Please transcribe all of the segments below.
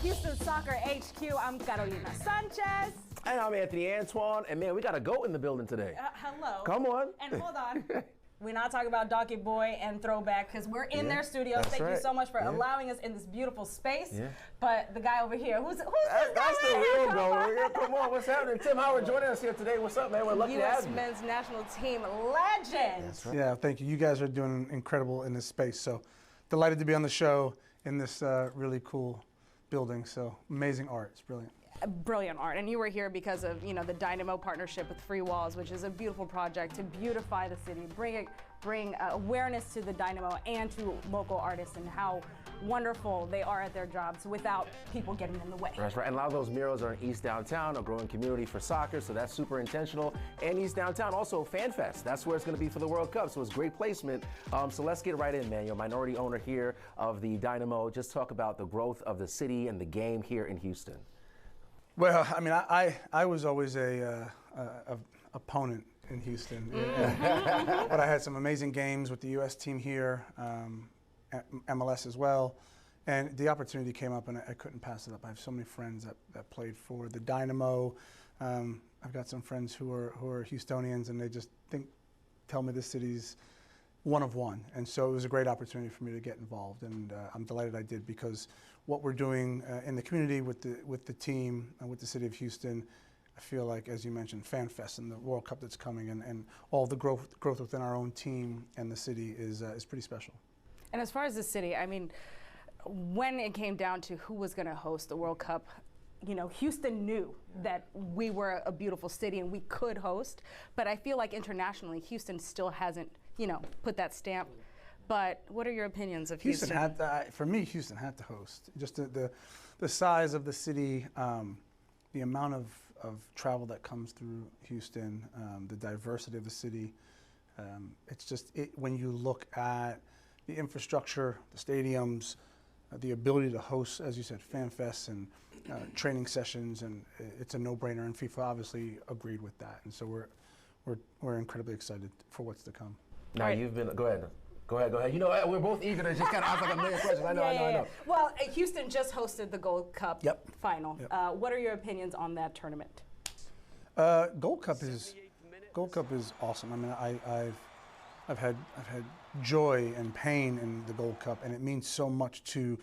Houston Soccer HQ. I'm Carolina Sanchez. And I'm Anthony Antoine. And man, we got a goat in the building today. Hello. Come on. And hold on. We're not talking about Donkey Boy and Throwback because we're in their studio. That's Thank you right. so much for allowing us in this beautiful space. Yeah. But the guy over here, who's this guy? That's the right real here? goat. Come on, what's happening? Tim Howard joining us here today. What's up, man? We're lucky to U.S. have you. men's national team legend. That's right. Yeah, thank you. You guys are doing incredible in this space. So delighted to be on the show in this really cool building. So amazing art. It's brilliant. Brilliant art, and you were here because of the Dynamo partnership with Free Walls, which is a beautiful project to beautify the city, bring awareness to the Dynamo and to local artists and how wonderful they are at their jobs without people getting in the way. That's right. And a lot of those murals are in East Downtown, a growing community for soccer, so that's super intentional. And East Downtown, also FanFest. That's where it's going to be for the World Cup, so it's great placement. So let's get right in, man. You're a minority owner here of the Dynamo. Just talk about the growth of the city and the game here in Houston. Well, I mean, I was always a opponent in Houston, but I had some amazing games with the U.S. team here, MLS as well, and the opportunity came up, and I couldn't pass it up. I have so many friends that played for the Dynamo. I've got some friends who are Houstonians, and they just tell me this city's one of one, and so it was a great opportunity for me to get involved, and I'm delighted I did, because what we're doing in the community with the team and with the city of Houston, I feel like, as you mentioned, FanFest and the World Cup that's coming, and all the growth within our own team and the city is pretty special. And as far as the city, I mean, when it came down to who was going to host the World Cup, Houston knew that we were a beautiful city and we could host, but I feel like internationally, Houston still hasn't, put that stamp. But what are your opinions of Houston? For me, Houston had to host. Just the size of the city, the amount of travel that comes through Houston, the diversity of the city. It's just, when you look at the infrastructure, the stadiums, the ability to host, as you said, FanFests and training sessions, and it's a no-brainer, and FIFA obviously agreed with that. And so we're incredibly excited for what's to come. Now, you've been, go ahead. Go ahead. We're both eager to just kind of ask like a million questions. I know. Well, Houston just hosted the Gold Cup final. Yep. What are your opinions on that tournament? Gold Cup is awesome. I mean, I've had joy and pain in the Gold Cup, and it means so much to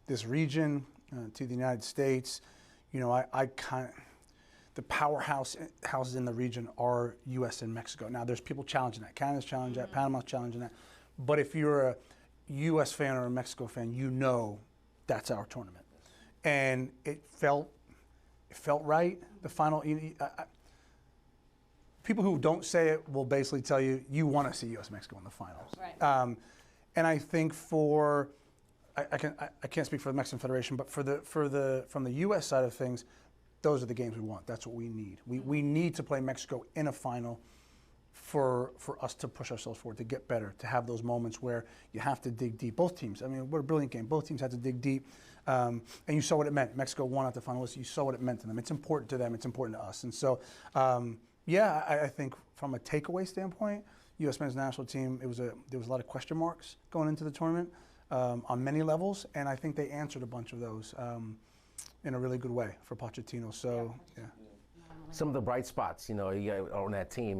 this region, to the United States. The houses in the region are U.S. and Mexico. Now, there's people challenging that. Canada's challenging that. Panama's challenging that. But if you're a U.S. fan or a Mexico fan, that's our tournament. And it felt right. The final, people who don't say it will basically tell you want to see U.S.-Mexico in the finals. Right. And I think I can't speak for the Mexican Federation, but from the U.S. side of things, those are the games we want. That's what we need. We need to play Mexico in a final for us to push ourselves forward, to get better, to have those moments where you have to dig deep. Both teams, I mean, what a brilliant game. Both teams had to dig deep, and you saw what it meant. Mexico won out the finalists. You saw what it meant to them. It's important to them. It's important to us. And so, I think from a takeaway standpoint, U.S. men's national team, there was a lot of question marks going into the tournament on many levels, and I think they answered a bunch of those in a really good way for Pochettino. So, yeah. Some of the bright spots, you got on that team,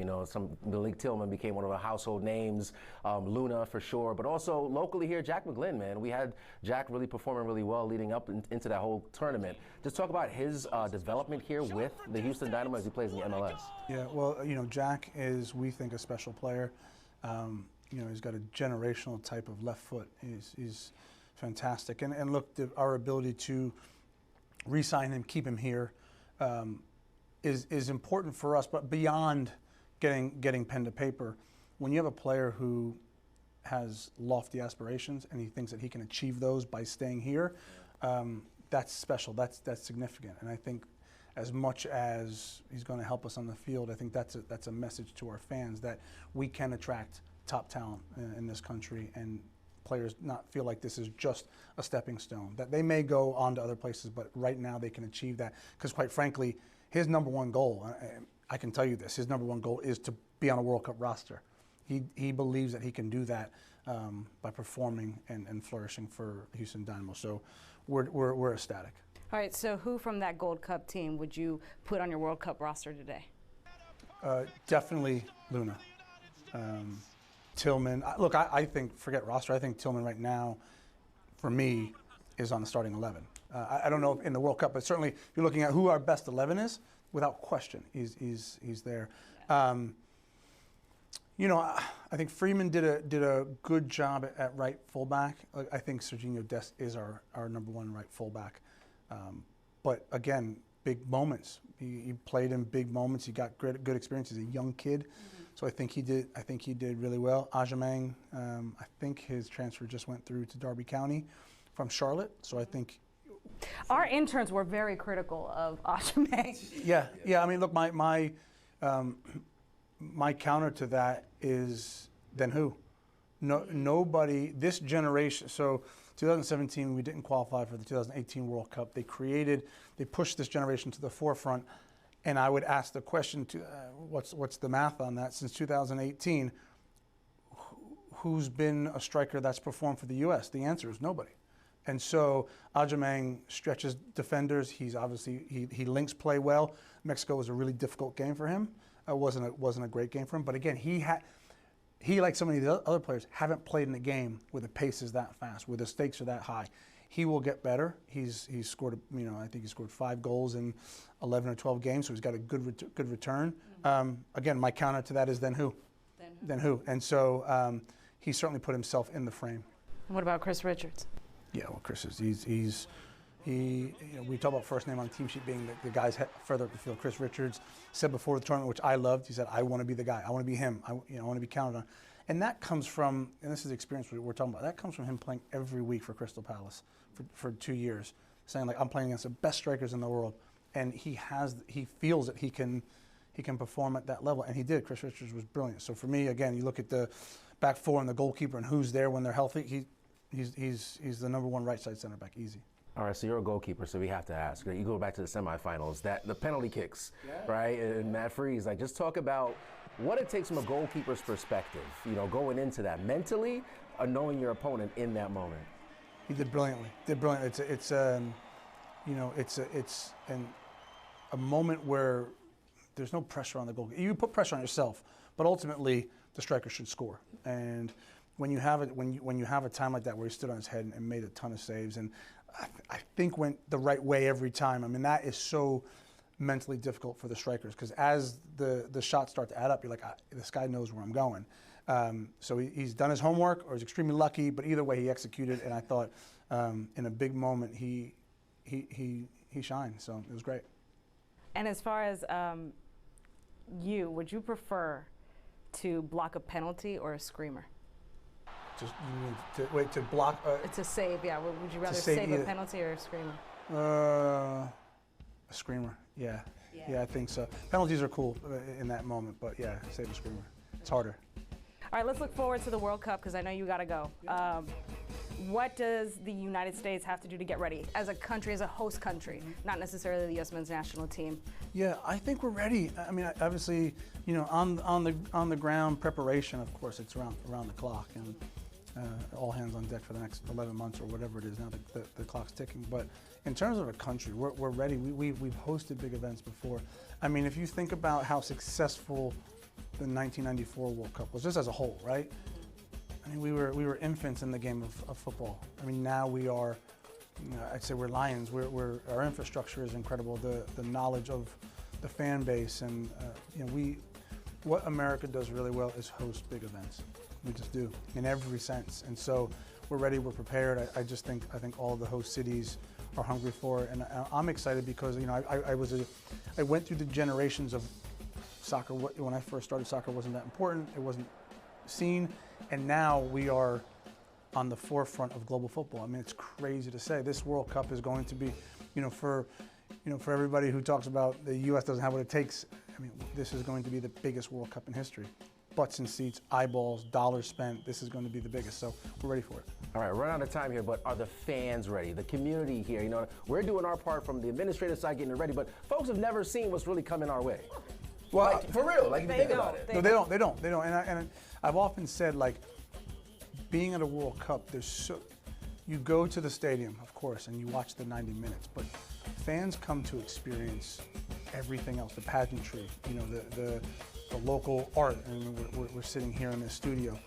Malik Tillman became one of the household names, Luna for sure, but also locally here, Jack McGlynn, man. We had Jack really performing really well leading up into that whole tournament. Just talk about his development here with the Houston Dynamo as he plays in the MLS. Yeah, well, Jack is, we think, a special player. He's got a generational type of left foot. He's fantastic. And look, our ability to re-sign him, keep him here, is important for us, but beyond getting pen to paper, when you have a player who has lofty aspirations and he thinks that he can achieve those by staying here, that's special, that's significant. And I think as much as he's going to help us on the field, I think that's a message to our fans that we can attract top talent in this country, and players not feel like this is just a stepping stone, that they may go on to other places, but right now they can achieve that. Because quite frankly, his number one goal, I can tell you this, his number one goal is to be on a World Cup roster. He believes that he can do that by performing and flourishing for Houston Dynamo. So we're ecstatic. All right, so who from that Gold Cup team would you put on your World Cup roster today? Definitely Luna. Tillman. Look, I think, forget roster, I think Tillman right now, for me, is on the starting 11. I don't know if in the World Cup, but certainly if you're looking at who our best 11 is, without question, he's there. You know, I think Freeman did a good job at right fullback. I think Serginho Dest is our #1 right fullback. But again, big moments. He played in big moments. He got good experience. He's a young kid, so I think he did really well. Agyemang, I think his transfer just went through to Derby County from Charlotte. So I think our interns were very critical of Agyemang. Yeah. I mean, look, my counter to that is then who? Nobody. This generation. So 2017, we didn't qualify for the 2018 World Cup. They pushed this generation to the forefront, and I would ask the question: what's the math on that? Since 2018, who's been a striker that's performed for the U.S.? The answer is nobody. And so Agyemang stretches defenders. He's obviously he links play well. Mexico was a really difficult game for him. It wasn't a great game for him. But again, he like so many of the other players haven't played in a game where the pace is that fast, where the stakes are that high. He will get better. He's scored, I think he scored 5 goals in 11 or 12 games, so he's got a good return. Again, my counter to that is then who? Then who? And so he certainly put himself in the frame. And what about Chris Richards? Yeah, well, Chris is we talk about first name on the team sheet being the guys further up the field. Chris Richards said before the tournament, which I loved, he said, I want to be the guy. I want to be him. I want to be counted on. And that comes from, and this is the experience we're talking about, that comes from him playing every week for Crystal Palace for 2 years, saying, like, I'm playing against the best strikers in the world. And he feels that he can perform at that level. And he did. Chris Richards was brilliant. So for me, again, you look at the back four and the goalkeeper and who's there when they're healthy, he's the #1 right side center back, easy. All right, so you're a goalkeeper, so we have to ask. You go back to the semifinals, the penalty kicks, right? And Matt Freese, like, just talk about what it takes from a goalkeeper's perspective, going into that mentally, knowing your opponent in that moment. He did brilliantly. It's a moment where there's no pressure on the goalkeeper. You put pressure on yourself, but ultimately the striker should score. And when you have a time like that where he stood on his head and made a ton of saves, and I think went the right way every time. I mean, that is so mentally difficult for the strikers because as the shots start to add up, you're like, this guy knows where I'm going. So he's done his homework, or he's extremely lucky. But either way, he executed, and I thought in a big moment he shined. So it was great. And as far as would you prefer to block a penalty or a screamer? Just you need to block. It's a save, yeah. Would you rather save a penalty or a screamer? A screamer, yeah, I think so. Penalties are cool in that moment, but yeah, save a screamer. It's harder. All right, let's look forward to the World Cup because I know you got to go. What does the United States have to do to get ready as a country, as a host country, not necessarily the U.S. men's national team? Yeah, I think we're ready. I mean, obviously, on the ground preparation, of course, it's around the clock, and all hands on deck for the next 11 months or whatever it is. Now the clock's ticking. But in terms of a country, we're ready. We've hosted big events before. I mean, if you think about how successful the 1994 World Cup was, just as a whole, right? I mean, we were infants in the game of football. I mean, now we are, I'd say we're lions. Our infrastructure is incredible. The knowledge of the fan base, and what America does really well is host big events. We just do in every sense, and so we're ready. We're prepared. I think all the host cities are hungry for it, and I'm excited because I went through the generations of soccer. When I first started, soccer wasn't that important. It wasn't seen, and now we are on the forefront of global football. I mean, it's crazy to say. This World Cup is going to be, for everybody who talks about the U.S. doesn't have what it takes. I mean, this is going to be the biggest World Cup in history. Butts in seats, eyeballs, dollars spent. This is going to be the biggest, so we're ready for it. All right, we're out of time here, but are the fans ready? The community here, we're doing our part from the administrative side, getting it ready, but folks have never seen what's really coming our way. Well, for real, like, if you think about it. No, they don't. And I've often said, like, being at a World Cup, you go to the stadium, of course, and you watch the 90 minutes, but fans come to experience everything else, the pageantry, you know, the local art, and we're sitting here in this studio.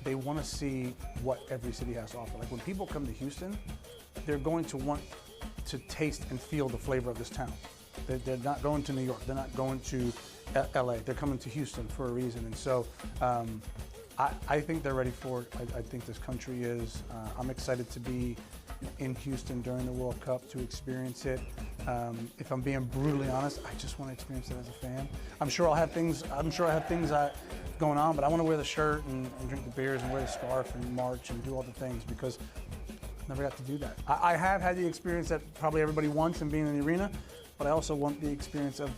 They want to see what every city has to offer. Like when people come to Houston, they're going to want to taste and feel the flavor of this town. They're not going to New York, they're not going to LA, they're coming to Houston for a reason. And so I think they're ready for it. I think this country is. I'm excited to be in Houston during the World Cup to experience it. If I'm being brutally honest, I just want to experience it as a fan. I'm sure I have things going on, but I want to wear the shirt and drink the beers and wear the scarf and march and do all the things because I never got to do that. I have had the experience that probably everybody wants and being in the arena, but I also want the experience of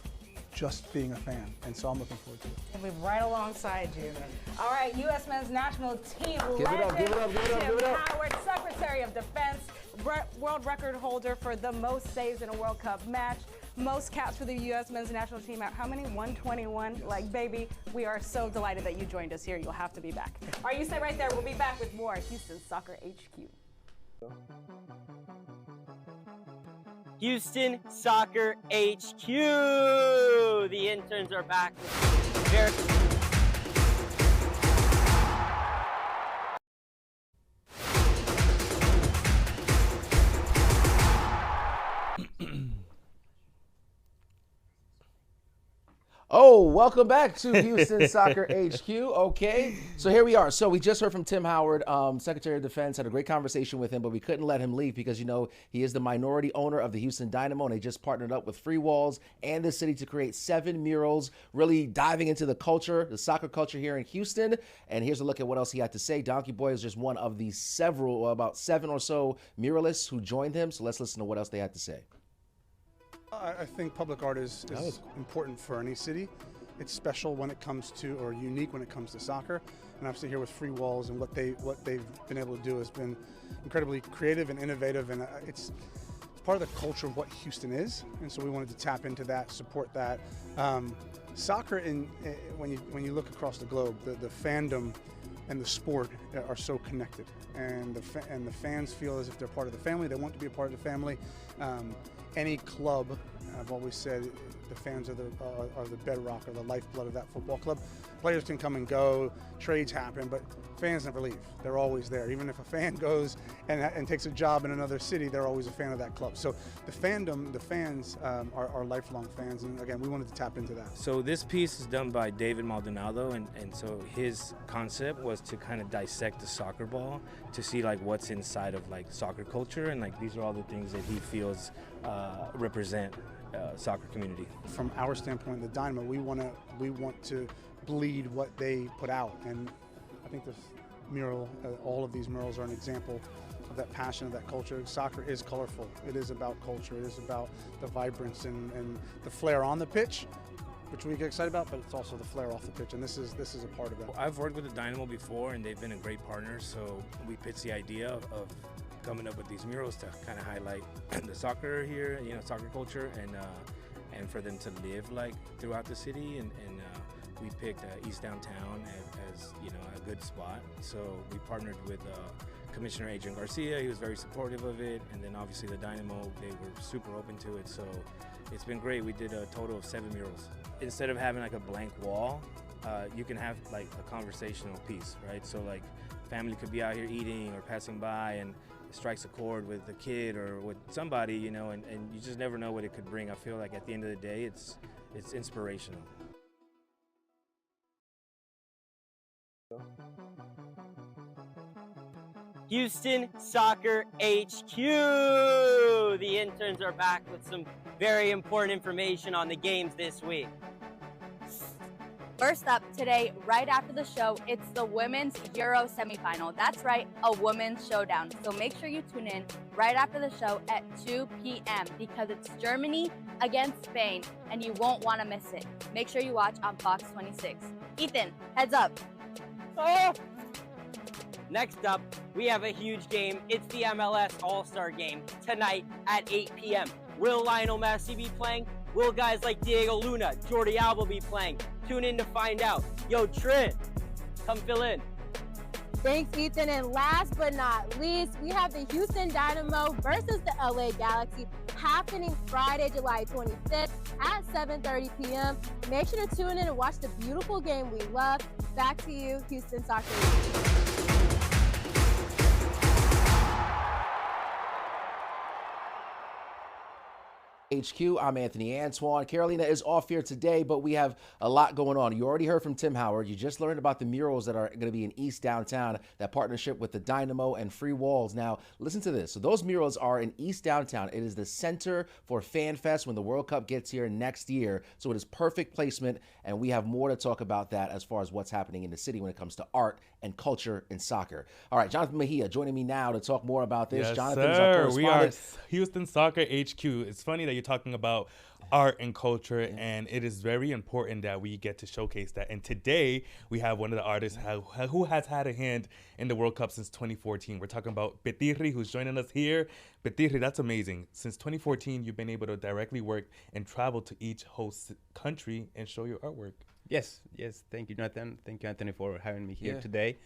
just being a fan, and so I'm looking forward to it. We'll be right alongside you. All right, U.S. men's national team Give it up, give it up, give it up, give it up. Howard, Secretary of Defense, world record holder for the most saves in a World Cup match, most caps for the U.S. men's national team at how many? 121? Like, baby, we are so delighted that you joined us here. You'll have to be back. All right, you stay right there. We'll be back with more Houston Soccer HQ. Houston Soccer HQ. The interns are back with very Oh, welcome back to Houston Soccer HQ. Okay, so here we are. So we just heard from Tim Howard, Secretary of Defense, had a great conversation with him, but we couldn't let him leave because, you know, he is the minority owner of the Houston Dynamo, and they just partnered up with Free Walls and the city to create 7 murals, really diving into the culture, the soccer culture here in Houston. And here's a look at what else he had to say. Donkey Boy is just one of the several, about 7 or so muralists who joined him. So let's listen to what else they had to say. I think public art is important for any city. It's special when it comes to, or unique when it comes to soccer. And obviously here with Free Walls and what they've been able to do has been incredibly creative and innovative, and it's part of the culture of what Houston is. And so we wanted to tap into that, support that. Soccer, when you look across the globe, the fandom and the sport are so connected, and the fans feel as if they're part of the family. They want to be a part of the family. Any club, I've always said, the fans are the bedrock or the lifeblood of that football club. Players can come and go, trades happen, but fans never leave. They're always there. Even if a fan goes and takes a job in another city, they're always a fan of that club. So the fandom, the fans are lifelong fans, and again, we wanted to tap into that. So this piece is done by David Maldonado, and so his concept was to kind of dissect the soccer ball to see like what's inside of like soccer culture, and like these are all the things that he feels represent soccer community. From our standpoint, the Dynamo, we want to bleed what they put out, and I think this mural, all of these murals are an example of that passion, of that culture. Soccer is colorful. It is about culture. It is about the vibrance and the flair on the pitch, which we get excited about, but it's also the flair off the pitch, and this is a part of it. I've worked with the Dynamo before, and they've been a great partner, so we pitched the idea of coming up with these murals to kind of highlight the soccer here, you know, soccer culture, and for them to live like throughout the city, and we picked East Downtown as you know, a good spot. So we partnered with Commissioner Adrian Garcia. He was very supportive of it, and then obviously the Dynamo, they were super open to it. So it's been great. We did a total of 7 murals. Instead of having like a blank wall, you can have like a conversational piece, right? So like family could be out here eating or passing by, and it strikes a chord with the kid or with somebody, you know, and you just never know what it could bring. I feel like at the end of the day, it's inspirational. Houston Soccer HQ. The interns are back with some very important information on the games this week. First up today, right after the show, it's the Women's Euro semifinal. That's right, a women's showdown. So make sure you tune in right after the show at 2 p.m. because it's Germany against Spain, and you won't want to miss it. Make sure you watch on Fox 26. Ethan, heads up. Oh! Next up, we have a huge game. It's the MLS All-Star Game tonight at 8 p.m. Will Lionel Messi be playing? Will guys like Diego Luna, Jordi Alba be playing? Tune in to find out. Yo, Trent, come fill in. Thanks, Ethan. And last but not least, we have the Houston Dynamo versus the LA Galaxy happening Friday, July 25th at 7:30 p.m. Make sure to tune in and watch the beautiful game we love. Back to you, Houston Soccer League. HQ. I'm Anthony Antoine. Carolina is off here today, but we have a lot going on. You already heard from Tim Howard. You just learned about the murals that are going to be in East Downtown, that partnership with the Dynamo and Free Walls. Now, listen to this. So those murals are in East Downtown. It is the center for Fan Fest when the World Cup gets here next year. So it is perfect placement, and we have more to talk about that as far as what's happening in the city when it comes to art and culture in soccer. All right, Jonathan Mejia joining me now to talk more about this. Yes, Jonathan is our sir. correspondent. We are Houston Soccer HQ. It's funny that you're talking about art and culture, and it is very important that we get to showcase that. And today we have one of the artists who has had a hand in the World Cup since 2014. We're talking about Petirri, who's joining us here. Petirri, that's amazing. Since 2014, you've been able to directly work and travel to each host country and show your artwork. Yes. Thank you, Jonathan. Thank you, Anthony, for having me here today.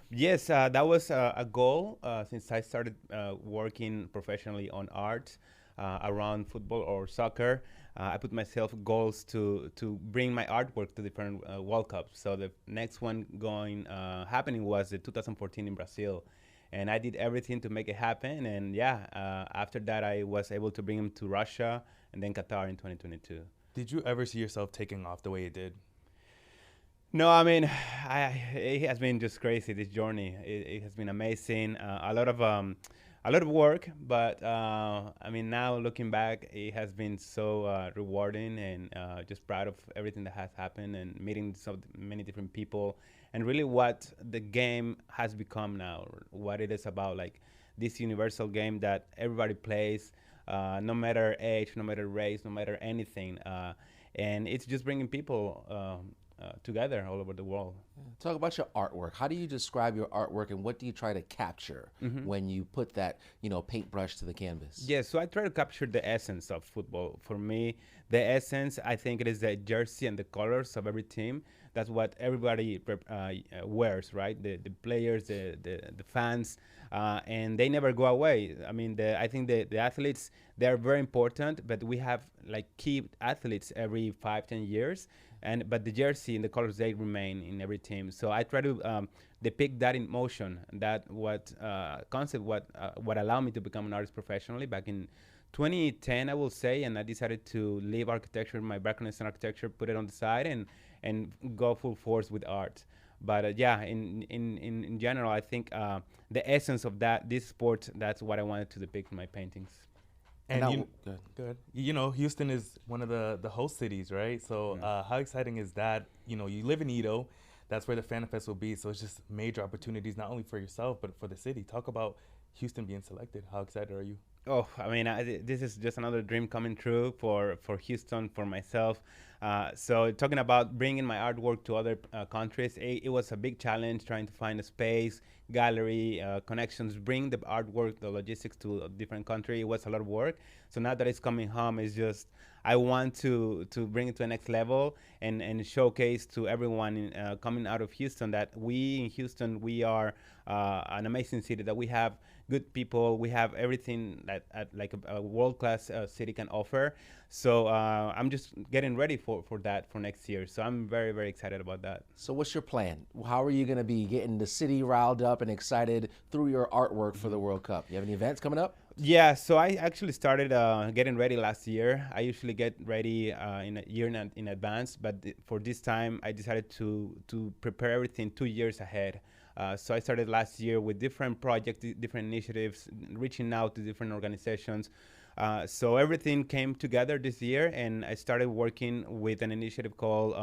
Yes, that was a goal since I started working professionally on art around football or soccer. I put myself goals to bring my artwork to different World Cups. So the next one happening was the 2014 in Brazil. And I did everything to make it happen. And after that, I was able to bring them to Russia and then Qatar in 2022. Did you ever see yourself taking off the way it did? No, I mean, it has been just crazy, this journey. It has been amazing. A lot of work, but I mean, now looking back, it has been so rewarding, and just proud of everything that has happened and meeting so many different people, and really what the game has become now, what it is about, like this universal game that everybody plays, no matter age, no matter race, no matter anything, and it's just bringing people together all over the world. Talk about your artwork. How do you describe your artwork, and what do you try to capture when you put that, paintbrush to the canvas? Yes, so I try to capture the essence of football. For me, the essence, I think it is the jersey and the colors of every team. That's what everybody wears, right? The players, the fans, and they never go away. I mean, I think the athletes, they're very important, but we have like key athletes every 5-10 years. But the jersey and the colors, they remain in every team. So I try to depict that in motion. That what allowed me to become an artist professionally back in 2010, I will say. And I decided to leave architecture, my background is in architecture, put it on the side, and go full force with art. But in general, I think the essence of this sport, that's what I wanted to depict in my paintings. And good. Houston is one of the host cities, right? So how exciting is that? You live in Edo. That's where the Fan Fest will be. So it's just major opportunities, not only for yourself, but for the city. Talk about Houston being selected. How excited are you? Oh, I mean, this is just another dream coming true for Houston, for myself. So talking about bringing my artwork to other countries, it was a big challenge trying to find a space, gallery, connections, bring the artwork, the logistics to a different country. It was a lot of work. So now that it's coming home, it's just, I want to bring it to the next level and showcase to everyone coming out of Houston that we in Houston, we are an amazing city, that we have good people, we have everything that like a world-class city can offer. So I'm just getting ready for that for next year. So I'm very, very excited about that. So what's your plan? How are you going to be getting the city riled up and excited through your artwork for the World Cup? You have any events coming up? Yeah, so I actually started getting ready last year. I usually get ready in a year in advance, but for this time I decided to prepare everything 2 years ahead. So I started last year with different projects, different initiatives, reaching out to different organizations. So everything came together this year, and I started working with an initiative called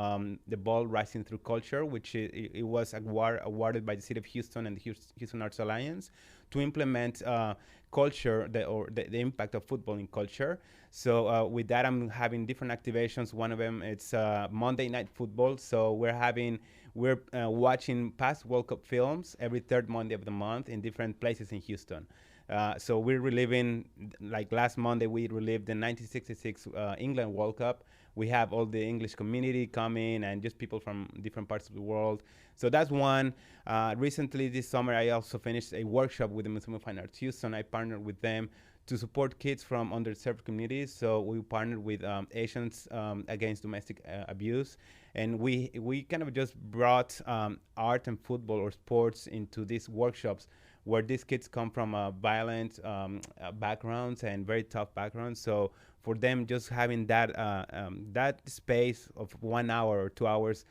The Ball Rising Through Culture, which it was awarded by the City of Houston and the Houston Arts Alliance to implement culture, the impact of football in culture. So with that, I'm having different activations. One of them, it's Monday Night Football. So we're watching past World Cup films every third Monday of the month in different places in Houston. So we're reliving, like last Monday, we relived the 1966 England World Cup. We have all the English community coming and just people from different parts of the world. So that's one. Recently this summer, I also finished a workshop with the Museum of Fine Arts Houston. I partnered with them to support kids from underserved communities. So we partnered with Asians Against Domestic Abuse. And we kind of just brought art and football or sports into these workshops where these kids come from violent backgrounds and very tough backgrounds. So for them, just having that space of 1 hour or 2 hours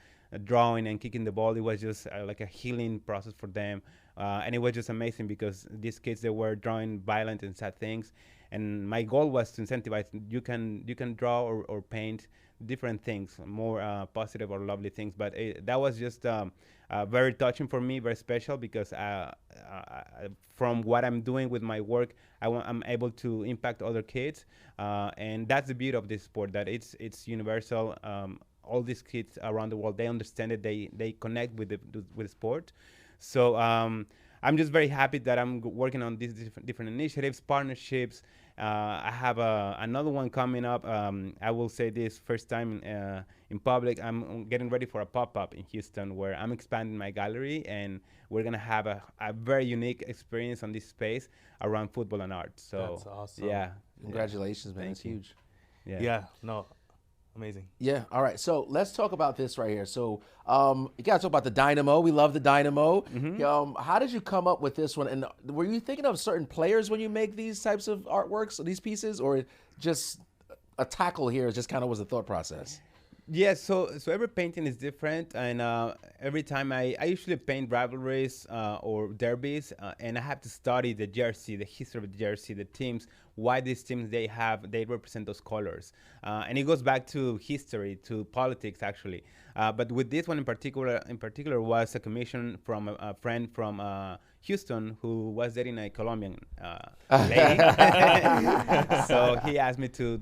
drawing and kicking the ball, it was just like a healing process for them. And it was just amazing because these kids, they were drawing violent and sad things. And my goal was to incentivize, you can draw or paint different things, more positive or lovely things. But that was just very touching for me, very special, because from what I'm doing with my work, I'm able to impact other kids. And that's the beauty of this sport, that it's universal. All these kids around the world, they understand it, they connect with the sport. So I'm just very happy that I'm working on these different initiatives, partnerships. I have another one coming up. I will say this first time in public. I'm getting ready for a pop-up in Houston where I'm expanding my gallery, and we're going to have a very unique experience on this space around football and art. So that's awesome. Yeah. Congratulations, man. Thank It's you. huge. Yeah, no, amazing. Yeah. All right. So let's talk about this right here. So you got to talk about the Dynamo. We love the Dynamo. How did you come up with this one? And were you thinking of certain players when you make these types of artworks or these pieces, or just a tackle here just kind of was the thought process? Yeah, so every painting is different, and every time I usually paint rivalries or derbies, and I have to study the jersey, the history of the jersey, the teams, why these teams they represent those colors, and it goes back to history, to politics actually. But with this one in particular was a commission from a friend from Houston who was dating a Colombian lady. So he asked me to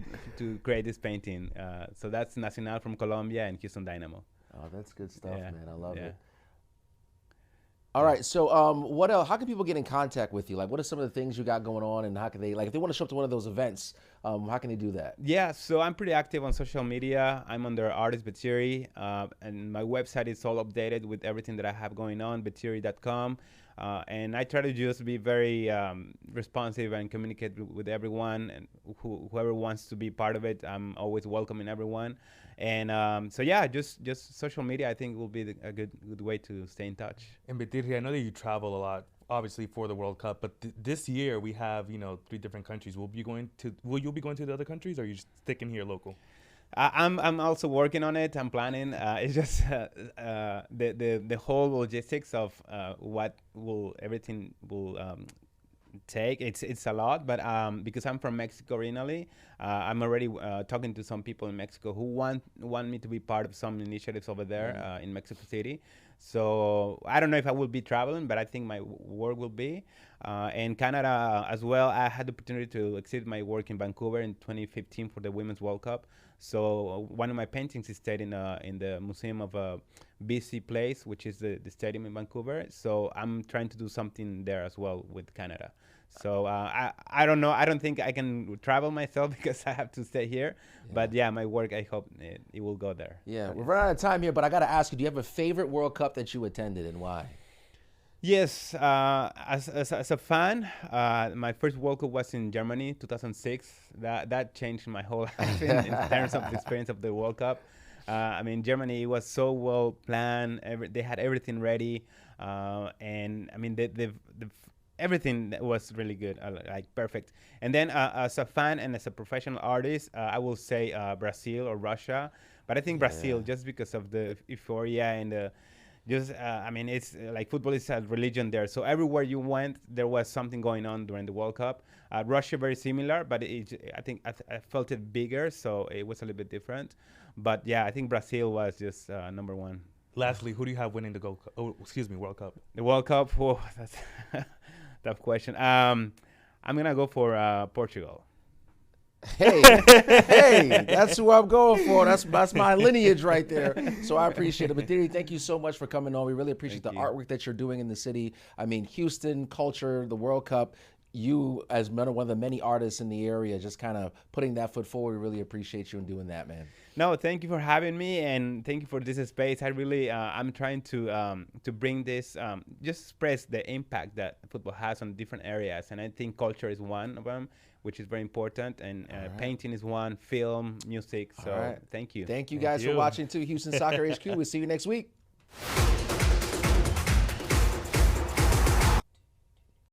create this painting. So that's Nacional from Colombia and Houston Dynamo. Oh, that's good stuff, Yeah, man. I love yeah. it. All right, so what else? How can people get in contact with you? Like, what are some of the things you got going on, and how can they, like, if they want to show up to one of those events, how can they do that? Yeah, so I'm pretty active on social media. I'm under Artist Battieri, and my website is all updated with everything that I have going on, battieri.com. And I try to just be very responsive and communicate with everyone, and whoever wants to be part of it, I'm always welcoming everyone. And so yeah, just social media, I think, will be a good way to stay in touch. And Battieri, I know that you travel a lot, obviously for the World Cup, but this year we have 3 different countries. Will you be going to the other countries, or are you just sticking here local? I'm also working on it. I'm planning. It's just the whole logistics of what everything will take. It's a lot, but because I'm from Mexico originally, I'm already talking to some people in Mexico who want me to be part of some initiatives over there in Mexico City. So I don't know if I will be traveling, but I think my work will be. And Canada as well. I had the opportunity to exhibit my work in Vancouver in 2015 for the Women's World Cup. So one of my paintings is stayed in the Museum of BC Place, which is the stadium in Vancouver. So I'm trying to do something there as well with Canada. So I don't know. I don't think I can travel myself because I have to stay here. Yeah. But yeah, my work, I hope it will go there. Yeah, we're running out of time here, but I got to ask you, do you have a favorite World Cup that you attended, and why? Yes, as a fan, my first World Cup was in Germany, 2006. That changed my whole life in terms of the experience of the World Cup. I mean, Germany was so well planned. They had everything ready, and I mean, everything was really good, like perfect. And then as a fan and as a professional artist, I will say Brazil or Russia. But I think Brazil, just because of the euphoria and I mean, it's like football is a religion there. So everywhere you went, there was something going on during the World Cup. Russia, very similar, but I think I felt it bigger, so it was a little bit different. But yeah, I think Brazil was just number one. Lastly, who do you have winning the World Cup? The World Cup, oh, that's a tough question. I'm gonna go for Portugal. Hey, that's who I'm going for. That's my lineage right there. So I appreciate it. Battieri, thank you so much for coming on. We really appreciate the artwork that you're doing in the city. I mean, Houston, culture, the World Cup. you as one of the many artists in the area, just kind of putting that foot forward. We really appreciate you in doing that, man. No, thank you for having me, and thank you for this space. I really, I'm trying to bring this, just express the impact that football has on different areas, and I think culture is one of them, which is very important, and painting is one, film, music. So thank you. Thank you guys for watching too. Houston Soccer HQ. We'll see you next week.